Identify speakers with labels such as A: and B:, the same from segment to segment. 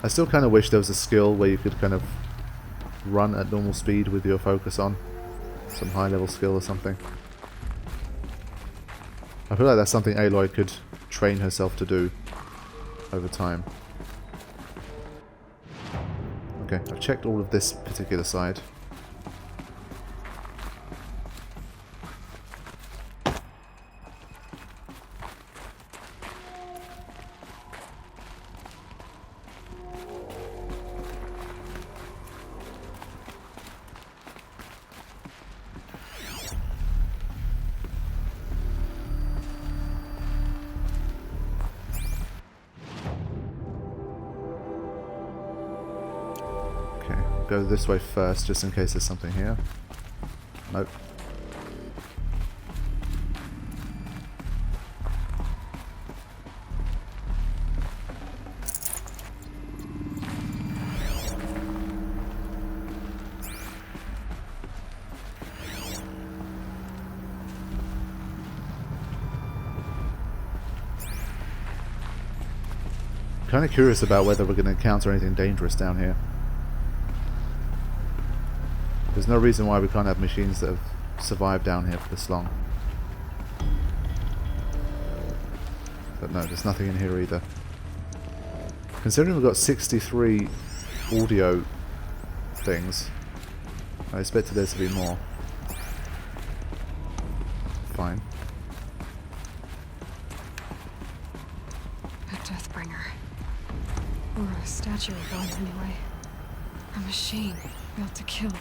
A: I still kind of wish there was a skill where you could kind of run at normal speed with your focus on. Some high level skill or something. I feel like that's something Aloy could train herself to do over time. Okay, I've checked all of this particular side. Go this way first, just in case there's something here. Nope. Kind of curious about whether we're going to encounter anything dangerous down here. There's no reason why we can't have machines that have survived down here for this long. But no, there's nothing in here either. Considering we've got 63 audio things, I expected there to be more. Fine.
B: A Deathbringer. Or a statue of one anyway. A machine built to kill.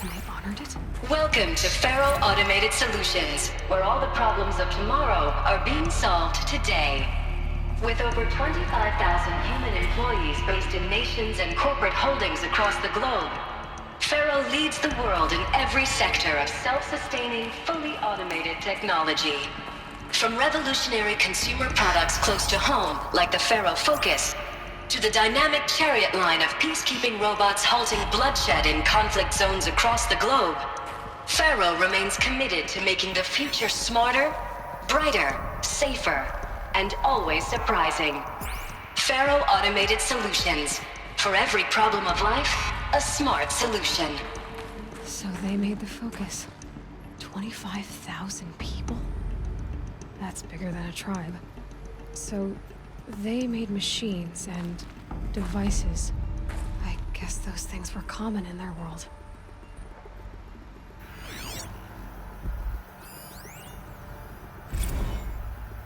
B: And they honored it?
C: Welcome to Faro Automated Solutions, where all the problems of tomorrow are being solved today. With over 25,000 human employees based in nations and corporate holdings across the globe, Faro leads the world in every sector of self-sustaining, fully automated technology. From revolutionary consumer products close to home, like the Faro Focus, to the dynamic chariot line of peacekeeping robots halting bloodshed in conflict zones across the globe, Faro remains committed to making the future smarter, brighter, safer, and always surprising. Faro Automated Solutions. For every problem of life, a smart solution.
B: So they made the Focus. 25,000 people? That's bigger than a tribe. So they made machines and devices. I guess those things were common in their world.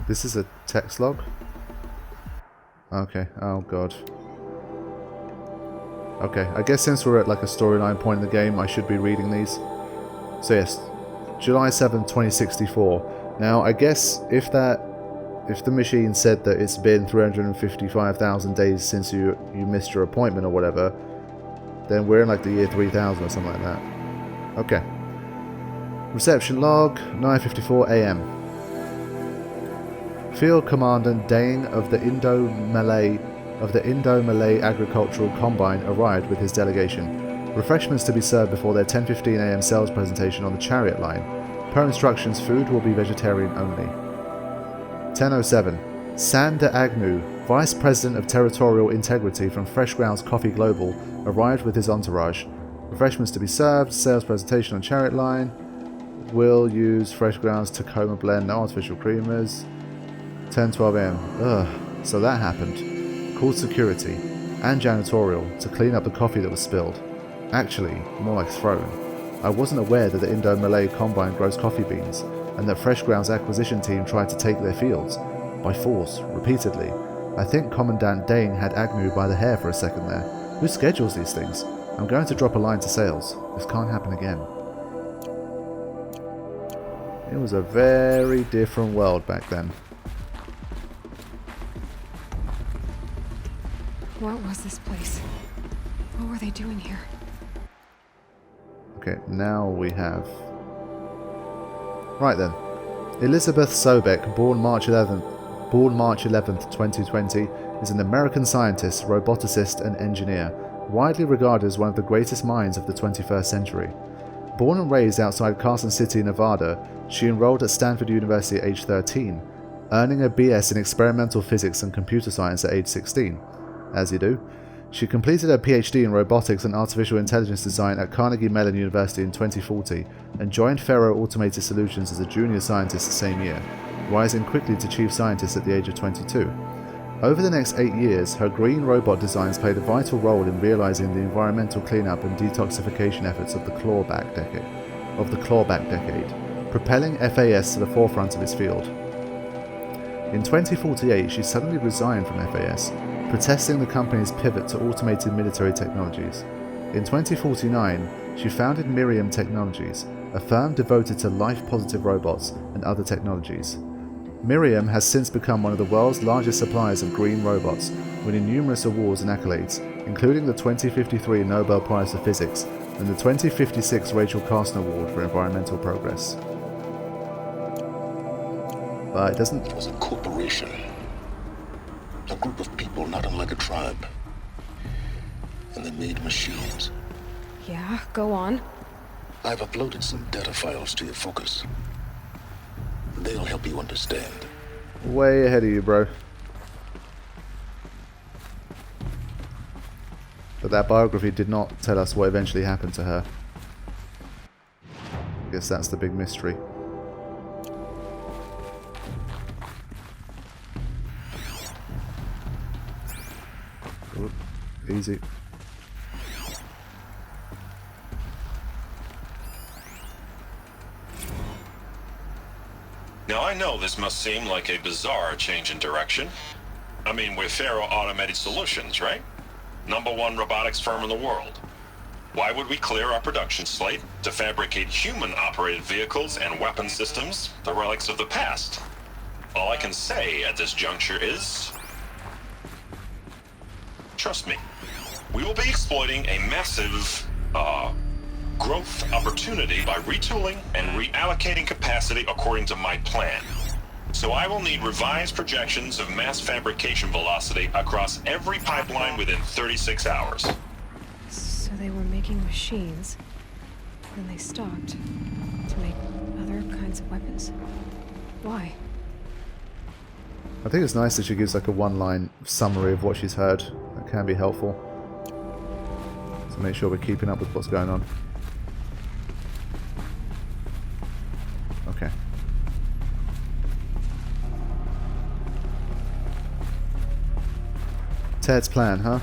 A: This is a text log? Okay, oh god. Okay, I guess since we're at like a storyline point in the game, I should be reading these. So yes, July 7th, 2064. Now, I guess if the machine said that it's been 355,000 days since you missed your appointment or whatever, then we're in like the year 3000 or something like that. Okay. Reception log, 9:54 AM. Field Commandant Dansg of the Indo-Malay Agricultural Combine arrived with his delegation. Refreshments to be served before their 10:15 AM sales presentation on the chariot line. Per instructions, food will be vegetarian only. 10:07. Sander Agnew, Vice President of Territorial Integrity from Fresh Grounds Coffee Global, arrived with his entourage. Refreshments to be served, sales presentation on chariot line. Will use Fresh Grounds Tacoma blend, no artificial creamers. 10:12 AM. Ugh, so that happened. Called security and janitorial to clean up the coffee that was spilled. Actually, more like thrown. I wasn't aware that the Indo-Malay Combine grows coffee beans, and that Fresh Grounds acquisition team tried to take their fields. By force, repeatedly. I think Commandant Dansg had Agnew by the hair for a second there. Who schedules these things? I'm going to drop a line to sales. This can't happen again. It was a very different world back then.
B: What was this place? What were they doing here?
A: Okay, now we have... Right then. Elizabeth Sobek, born March 11th, 2020, is an American scientist, roboticist and engineer, widely regarded as one of the greatest minds of the 21st century. Born and raised outside Carson City, Nevada, she enrolled at Stanford University at age 13, earning a BS in experimental physics and computer science at age 16. As you do. She completed her PhD in robotics and artificial intelligence design at Carnegie Mellon University in 2040 and joined Faro Automated Solutions as a junior scientist the same year, rising quickly to chief scientist at the age of 22. Over the next 8 years, her green robot designs played a vital role in realizing the environmental cleanup and detoxification efforts of the clawback decade, propelling FAS to the forefront of its field. In 2048, she suddenly resigned from FAS, protesting the company's pivot to automated military technologies. In 2049, she founded Miriam Technologies, a firm devoted to life-positive robots and other technologies. Miriam has since become one of the world's largest suppliers of green robots, winning numerous awards and accolades, including the 2053 Nobel Prize for Physics and the 2056 Rachel Carson Award for Environmental Progress. But it doesn't...
D: It was a corporation. A group of people not unlike a tribe. And they made machines.
B: Yeah, go on.
D: I've uploaded some data files to your focus. They'll help you understand.
A: Way ahead of you, bro. But that biography did not tell us what eventually happened to her. I guess that's the big mystery. Oop, easy.
E: Now I know this must seem like a bizarre change in direction. I mean, we're Faro Automated Solutions, right? #1 robotics firm in the world. Why would we clear our production slate to fabricate human-operated vehicles and weapon systems, the relics of the past? All I can say at this juncture is... trust me, we will be exploiting a massive, growth opportunity by retooling and reallocating capacity according to my plan. So I will need revised projections of mass fabrication velocity across every pipeline within 36 hours.
B: So they were making machines, then they stopped to make other kinds of weapons. Why?
A: I think it's nice that she gives like a one-line summary of what she's heard. That can be helpful. To make sure we're keeping up with what's going on. Okay. Ted's plan, huh?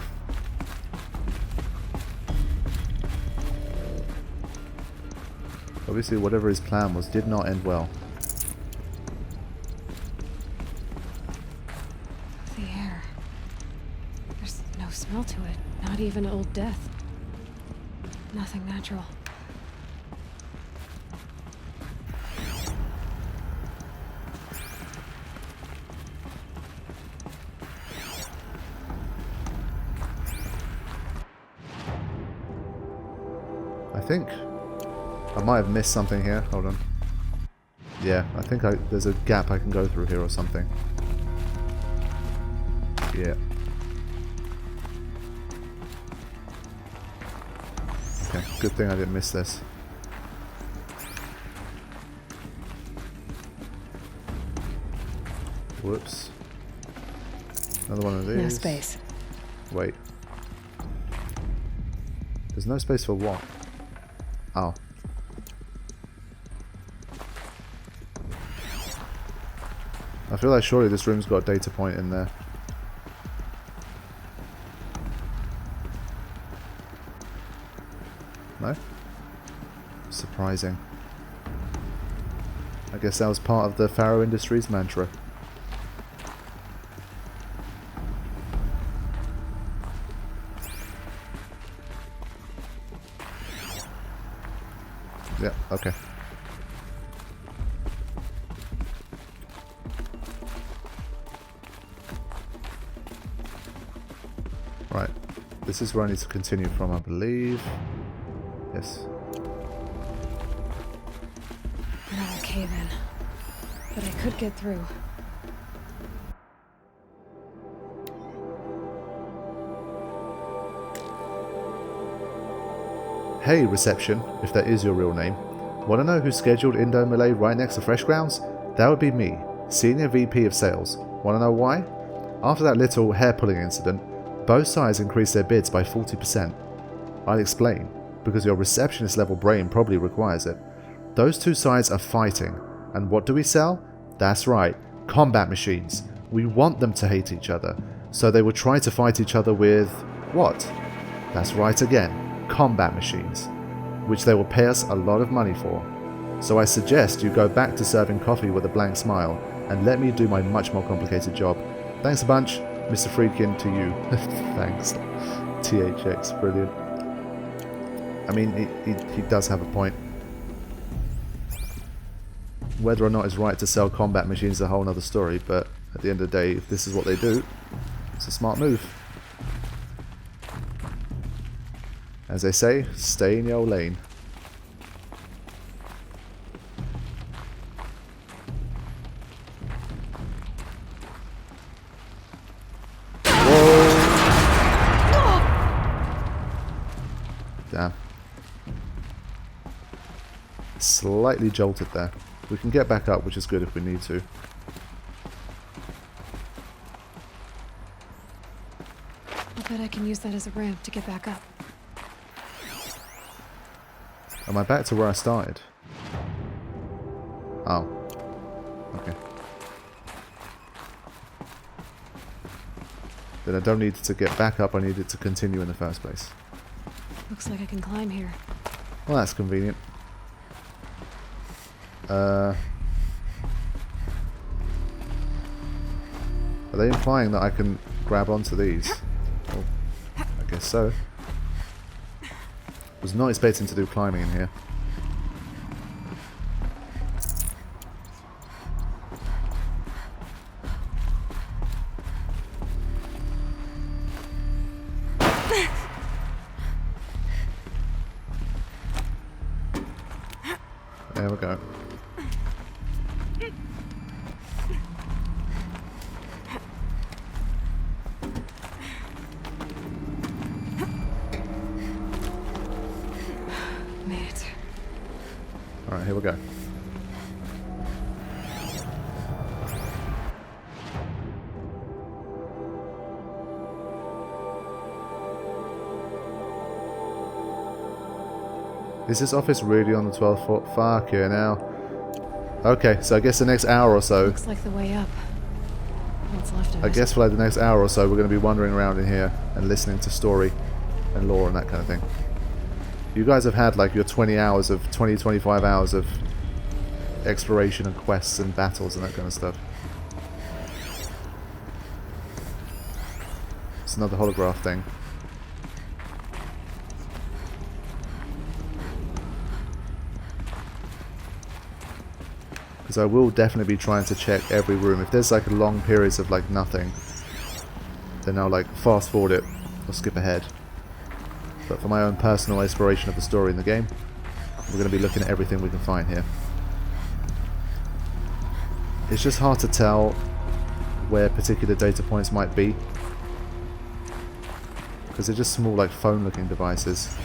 A: Obviously, whatever his plan was did not end well.
B: The air. There's no smell to it. Not even Old Death. Nothing natural.
A: I think I might have missed something here. Hold on. Yeah, I think there's a gap I can go through here or something. Yeah. Okay, good thing I didn't miss this. Whoops. Another one of these.
B: No space.
A: Wait. There's no space for what? Oh. I feel like surely this room's got a data point in there. No? Surprising. I guess that was part of the Faro Industries mantra. Yeah, okay. Right. This is where I need to continue from, I believe. Yes.
B: Not okay then. But I could get through.
A: Hey, reception, if that is your real name. Want to know who scheduled Indo Malay right next to Fresh Grounds? That would be me, Senior VP of Sales. Want to know why? After that little hair-pulling incident, Both sides increase their bids by 40%. I'll explain, because your receptionist level brain probably requires it. Those two sides are fighting, and what do we sell? That's right, combat machines. We want them to hate each other, so they will try to fight each other with what? That's right again, combat machines, which they will pay us a lot of money for. So I suggest you go back to serving coffee with a blank smile, and let me do my much more complicated job. Thanks a bunch, Mr. Friedkin, to you. Thanks. THX, brilliant. I mean, he does have a point. Whether or not it's right to sell combat machines is a whole other story, but at the end of the day, if this is what they do, it's a smart move. As they say, stay in your lane. Damn. Slightly jolted there. We can get back up, which is good if we need to.
B: I bet I can use that as a ramp to get back up.
A: Am I back to where I started? Oh. Okay. Then I don't need to get back up, I need it to continue in the first place.
B: Looks like I can climb here.
A: Well, that's convenient. Are they implying that I can grab onto these? Well, I guess so. Was not expecting to do climbing in here. There we go.
B: Made it.
A: Alright, here we go. Is this office really on the 12th floor? Fuck yeah, now. Okay, so I guess the next hour or so...
B: Looks like the way up. What's left of it?
A: I guess for like the next hour or so we're going to be wandering around in here and listening to story and lore and that kind of thing. You guys have had like your 25 hours of exploration and quests and battles and that kind of stuff. It's another holograph thing. Because I will definitely be trying to check every room. If there's like long periods of like nothing, then I'll like fast forward it or skip ahead. But for my own personal exploration of the story in the game, we're going to be looking at everything we can find here. It's just hard to tell where particular data points might be, because they're just small like phone looking devices.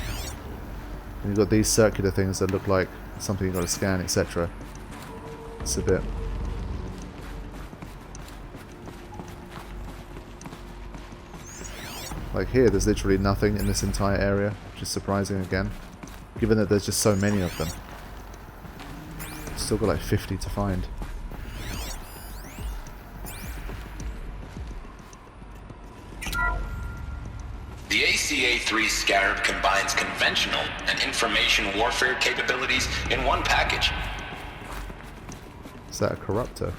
A: And you've got these circular things that look like something you've got to scan, etc. It's a bit... Like here, there's literally nothing in this entire area, which is surprising again, given that there's just so many of them. Still got like 50 to find.
F: The ACA-3 Scarab combines conventional and information warfare capabilities in one package.
A: Is that a corruptor?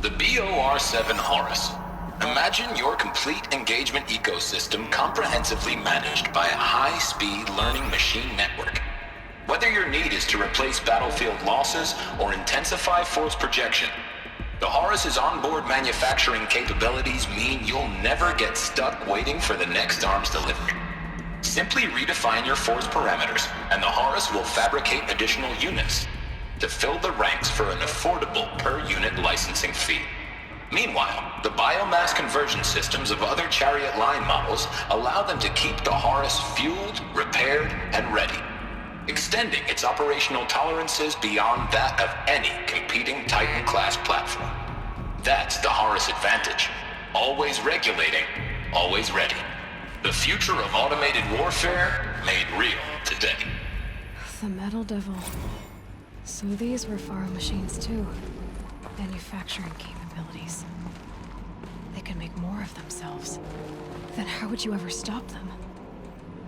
F: The BOR-7 Horus. Imagine your complete engagement ecosystem comprehensively managed by a high-speed learning machine network. Whether your need is to replace battlefield losses or intensify force projection, the Horus's onboard manufacturing capabilities mean you'll never get stuck waiting for the next arms delivery. Simply redefine your force parameters, and the Horus will fabricate additional units to fill the ranks for an affordable per-unit licensing fee. Meanwhile, the biomass conversion systems of other Chariot line models allow them to keep the Horus fueled, repaired, and ready, extending its operational tolerances beyond that of any competing Titan-class platform. That's the Horus advantage. Always regulating, always ready. The future of automated warfare made real today.
B: The Metal Devil. So these were Faro machines too. Manufacturing capabilities. They can make more of themselves. Then how would you ever stop them?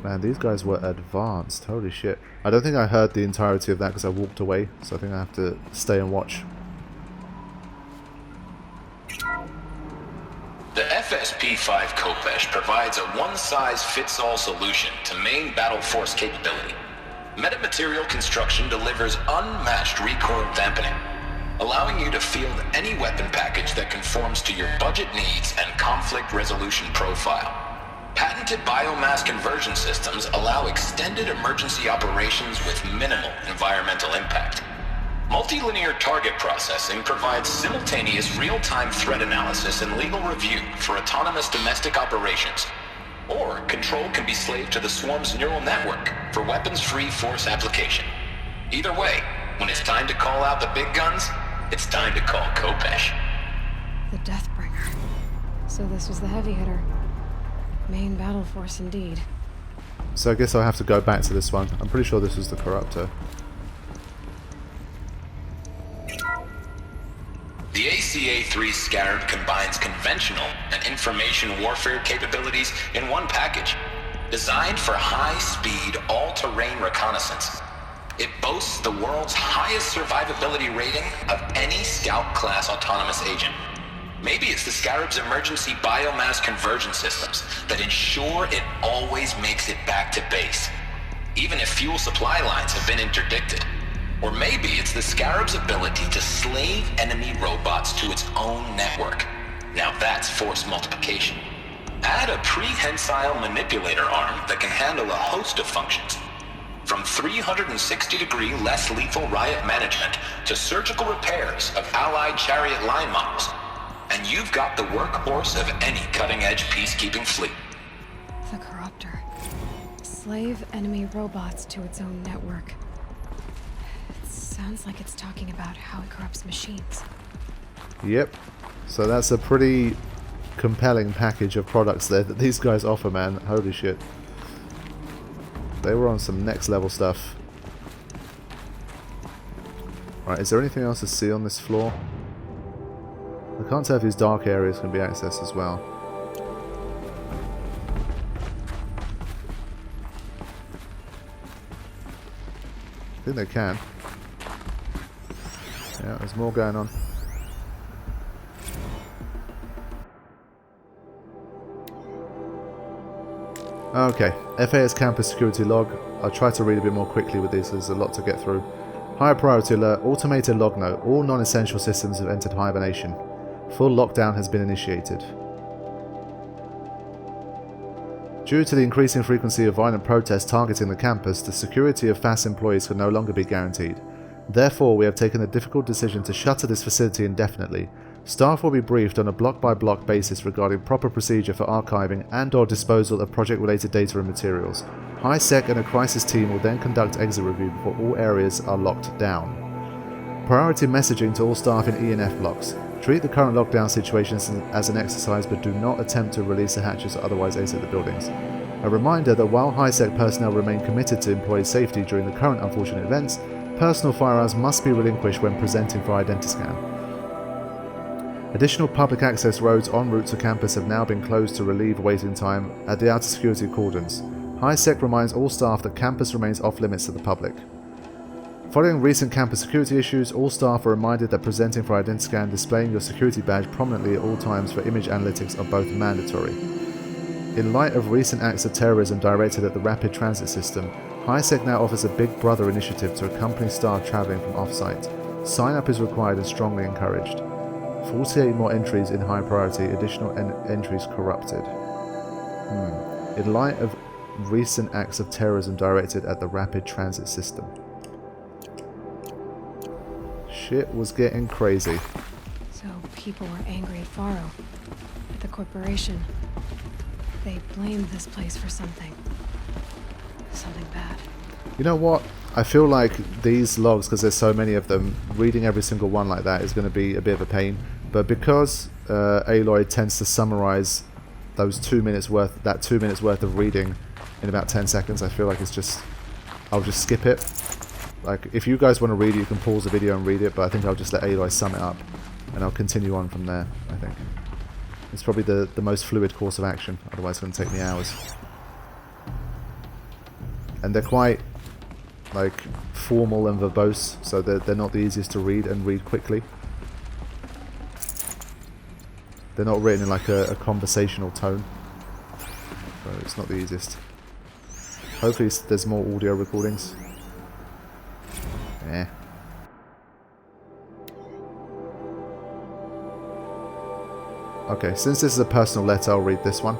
A: Man, these guys were advanced. Holy shit. I don't think I heard the entirety of that because I walked away, so I think I have to stay and watch.
F: The FSP-5 Kopesh provides a one-size-fits-all solution to main battle force capability. Metamaterial construction delivers unmatched recoil dampening, allowing you to field any weapon package that conforms to your budget needs and conflict resolution profile. Patented biomass conversion systems allow extended emergency operations with minimal environmental impact. Multilinear target processing provides simultaneous real-time threat analysis and legal review for autonomous domestic operations. Or control can be slaved to the swarm's neural network for weapons-free force application. Either way, when it's time to call out the big guns, it's time to call Kopesh.
B: The Deathbringer. So this was the heavy hitter. Main battle force indeed.
A: So I guess I'll have to go back to this one. I'm pretty sure this was the corruptor.
F: The ACA-3 Scarab combines conventional and information warfare capabilities in one package, designed for high-speed, all-terrain reconnaissance. It boasts the world's highest survivability rating of any Scout-class autonomous agent. Maybe it's the Scarab's emergency biomass conversion systems that ensure it always makes it back to base, even if fuel supply lines have been interdicted. Or maybe it's the Scarab's ability to slave enemy robots to its own network. Now that's force multiplication. Add a prehensile manipulator arm that can handle a host of functions, from 360-degree less lethal riot management to surgical repairs of Allied chariot line models. And you've got the workhorse of any cutting-edge peacekeeping fleet.
B: The corruptor. Slave enemy robots to its own network. It sounds like it's talking about how it corrupts machines.
A: Yep. So that's a pretty compelling package of products there that these guys offer, man. Holy shit. They were on some next level stuff. Right, is there anything else to see on this floor? I can't tell if these dark areas can be accessed as well. I think they can. Yeah, there's more going on. Okay, FAS campus security log. I'll try to read a bit more quickly with these, there's a lot to get through. Higher priority alert, automated log note. All non-essential systems have entered hibernation. Full lockdown has been initiated. Due to the increasing frequency of violent protests targeting the campus, the security of FAS employees can no longer be guaranteed. Therefore, we have taken the difficult decision to shutter this facility indefinitely. Staff will be briefed on a block-by-block basis regarding proper procedure for archiving and/or disposal of project-related data and materials. HiSec and a crisis team will then conduct exit review before all areas are locked down. Priority messaging to all staff in E&F blocks. Treat the current lockdown situation as an exercise, but do not attempt to release the hatches or otherwise exit the buildings. A reminder that while HiSec personnel remain committed to employee safety during the current unfortunate events, personal firearms must be relinquished when presenting for identiscan. Additional public access roads en route to campus have now been closed to relieve waiting time at the outer security cordons. HiSec reminds all staff that campus remains off limits to the public. Following recent campus security issues, all staff are reminded that presenting for identiscan and displaying your security badge prominently at all times for image analytics are both mandatory. In light of recent acts of terrorism directed at the rapid transit system, HiSec now offers a Big Brother initiative to accompany staff travelling from off-site. Sign-up is required and strongly encouraged. 48 more entries in high priority, additional entries corrupted. In light of recent acts of terrorism directed at the rapid transit system. Shit was getting crazy.
B: So people were angry at Faro, at the corporation. They blamed this place for something. Something bad.
A: You know what? I feel like these logs, because there's so many of them, reading every single one like that is going to be a bit of a pain. But because Aloy tends to summarize those 2 minutes worth, that 2 minutes worth of reading in about 10 seconds, I feel like I'll just skip it. Like, if you guys want to read it, you can pause the video and read it, but I think I'll just let Aloy sum it up, and I'll continue on from there, I think. It's probably the most fluid course of action, otherwise it's going to take me hours. And they're quite, like, formal and verbose, so they're not the easiest to read and read quickly. They're not written in like a conversational tone, so it's not the easiest. Hopefully there's more audio recordings. Eh. Okay, since this is a personal letter, I'll read this one.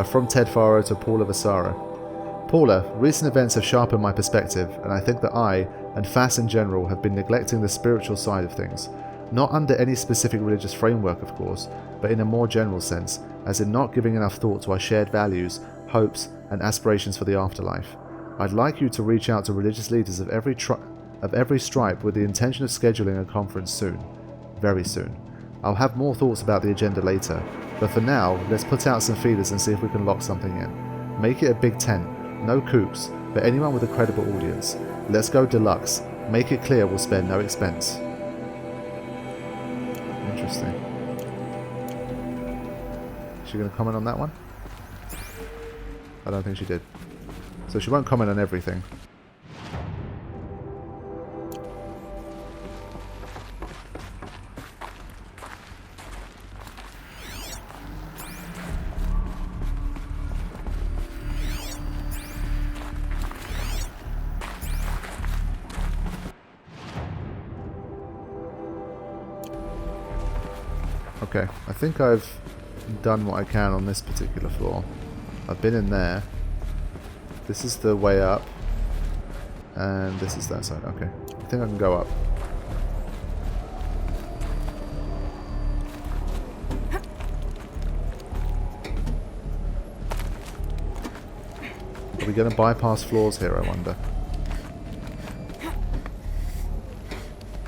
A: From Ted Faro to Paula Vasaro. Paula, recent events have sharpened my perspective, and I think that I, and FAS in general, have been neglecting the spiritual side of things. Not under any specific religious framework, of course, but in a more general sense, as in not giving enough thought to our shared values, hopes, and aspirations for the afterlife. I'd like you to reach out to religious leaders of every stripe with the intention of scheduling a conference soon. Very soon. I'll have more thoughts about the agenda later, but for now, let's put out some feelers and see if we can lock something in. Make it a big tent, no kooks, but anyone with a credible audience. Let's go deluxe. Make it clear we'll spare no expense. Interesting. Is she going to comment on that one? I don't think she did. So she won't comment on everything. Okay, I think I've done what I can on this particular floor. I've been in there. This is the way up. And this is that side. Okay, I think I can go up. Are we going to bypass floors here, I wonder?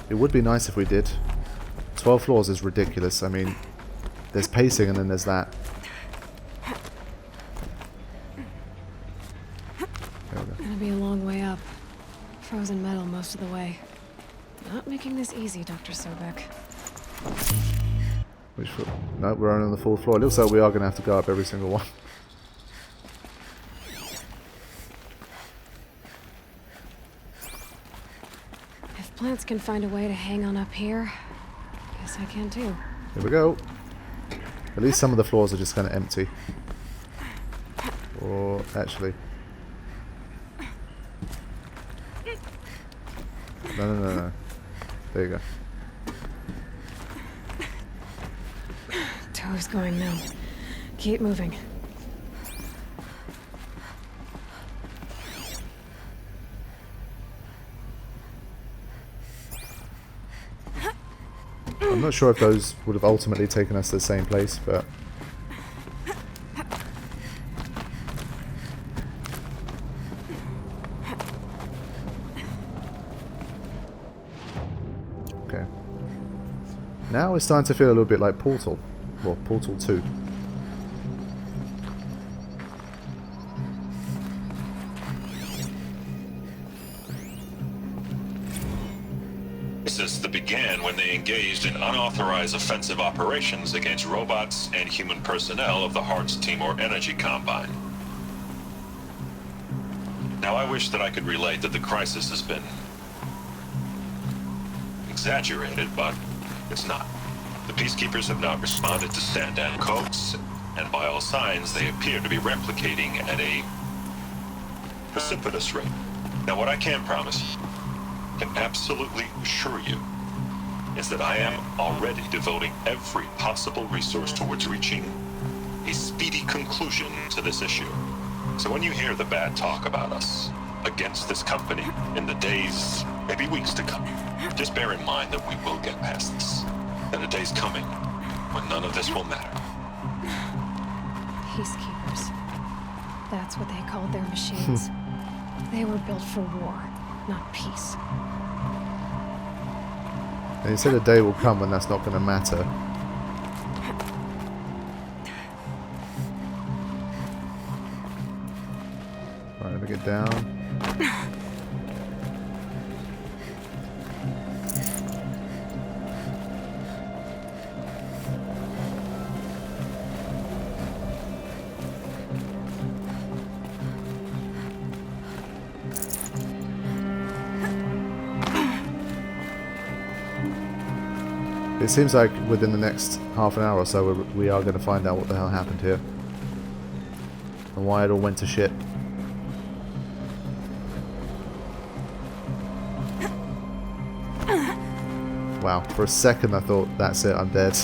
A: It would be nice if we did. 12 floors is ridiculous. I mean, there's pacing and then there's that.
B: Gonna be a long way up. Frozen metal most of the way. Not making this easy, Dr. Sobek.
A: Which floor? No, we're only on the 4th floor. It looks like we are going to have to go up every single one.
B: If plants can find a way to hang on up here, guess I can too.
A: Here we go. At least some of the floors are just kind of empty. Or actually, no. There you go.
B: Toe's going numb. Keep moving.
A: I'm not sure if those would have ultimately taken us to the same place, but... Okay. Now it's starting to feel a little bit like Portal. Well, Portal 2.
E: Began when they engaged in unauthorized offensive operations against robots and human personnel of the Hearts Timor Energy Combine. Now I wish that I could relate that the crisis has been exaggerated, but it's not. The peacekeepers have not responded to stand-down codes, and by all signs they appear to be replicating at a precipitous rate. Now what I can promise, can absolutely assure you, is that I am already devoting every possible resource towards reaching a speedy conclusion to this issue. So when you hear the bad talk about us against this company in the days, maybe weeks to come, just bear in mind that we will get past this. And a day's coming when none of this will matter.
B: Peacekeepers. That's what they called their machines. They were built for war, not peace.
A: And he said a day will come when that's not going to matter. Right, let me get down. It seems like within the next half an hour or so we are going to find out what the hell happened here. And why it all went to shit. Wow, for a second I thought, that's it, I'm dead.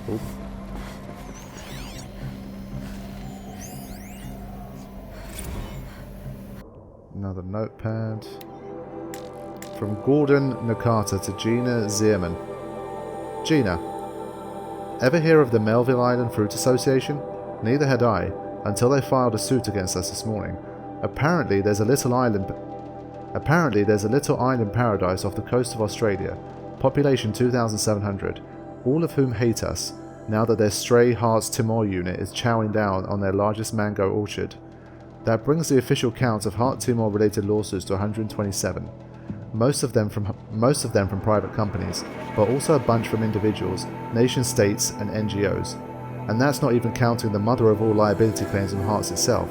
A: Ooh. Another notepad. From Gordon Nakata to Gina Zierman. Gina, ever hear of the Melville Island Fruit Association? Neither had I, until they filed a suit against us this morning. Apparently there's a little island paradise off the coast of Australia, population 2,700, all of whom hate us, now that their Stray Hearts Timor unit is chowing down on their largest mango orchard. That brings the official count of Heart Timor related lawsuits to 127. Most of them from private companies, but also a bunch from individuals, nation-states and NGOs. And that's not even counting the mother of all liability claims on Hearts itself.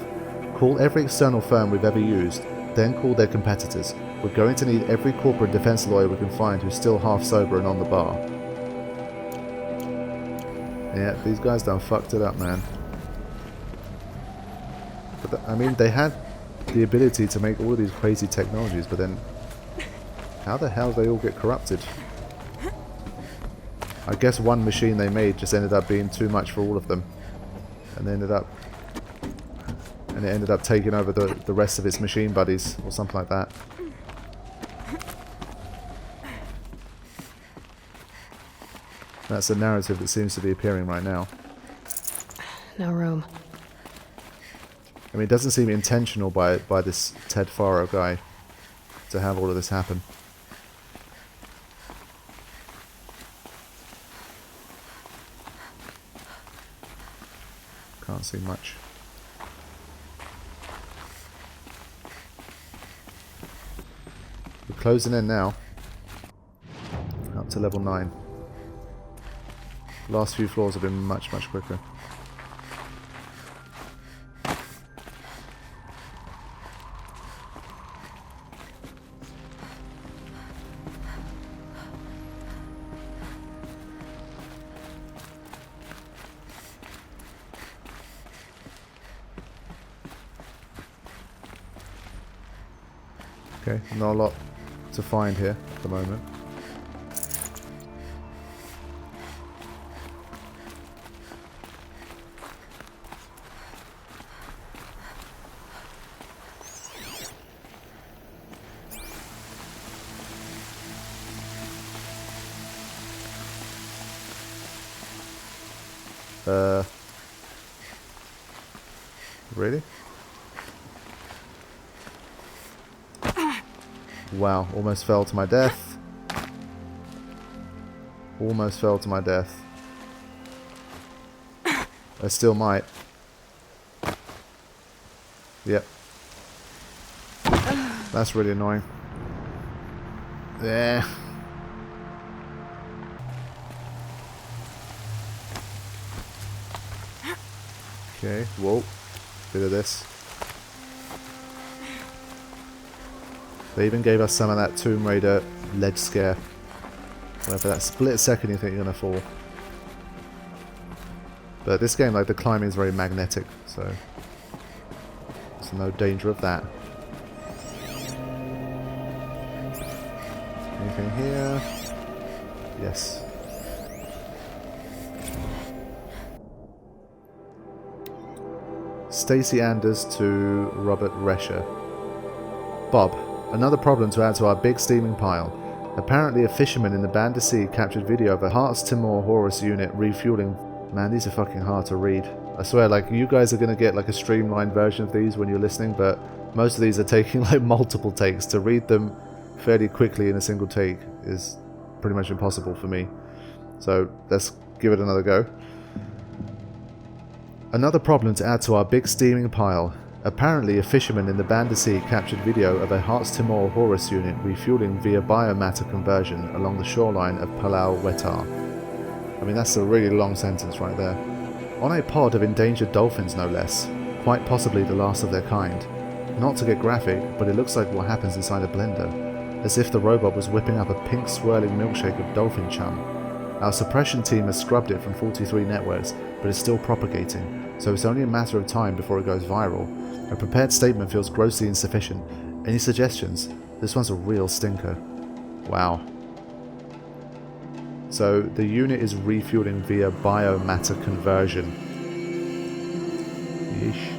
A: Call every external firm we've ever used, then call their competitors. We're going to need every corporate defense lawyer we can find who's still half sober and on the bar. Yeah, these guys done fucked it up, man. But I mean, they had the ability to make all of these crazy technologies, but then how the hell did they all get corrupted? I guess one machine they made just ended up being too much for all of them. And it ended up taking over the rest of its machine buddies, or something like that. That's the narrative that seems to be appearing right now.
B: No room.
A: I mean, it doesn't seem intentional by this Ted Faro guy to have all of this happen. Can't see much. We're closing in now. Up to level 9. Last few floors have been much, much quicker. Okay, not a lot to find here at the moment. Really? Wow, almost fell to my death. Almost fell to my death. I still might. Yep. That's really annoying. There. Okay, whoa. Bit of this. They even gave us some of that Tomb Raider ledge scare. Where for that split second you think you're gonna fall. But this game, like, the climbing is very magnetic, so there's no danger of that. Anything here? Yes. Stacey Anders to Robert Rescher. Bob, another problem to add to our big steaming pile. Apparently a fisherman in the Bandicoot captured video of a Hearts Timor Horus unit refueling. Man, these are fucking hard to read. I swear, like, you guys are going to get like a streamlined version of these when you're listening, but most of these are taking like multiple takes. To read them fairly quickly in a single take is pretty much impossible for me. So let's give it another go. Another problem to add to our big steaming pile. Apparently a fisherman in the Bandicoot captured video of a Hearts Timor Horus unit refueling via biomatter conversion along the shoreline of Palau Wetar. I mean, that's a really long sentence right there. On a pod of endangered dolphins, no less. Quite possibly the last of their kind. Not to get graphic, but it looks like what happens inside a blender. As if the robot was whipping up a pink swirling milkshake of dolphin chum. Our suppression team has scrubbed it from 43 networks, but it's still propagating, so it's only a matter of time before it goes viral. A prepared statement feels grossly insufficient. Any suggestions? This one's a real stinker. Wow. So the unit is refueling via biomatter conversion. Yeesh.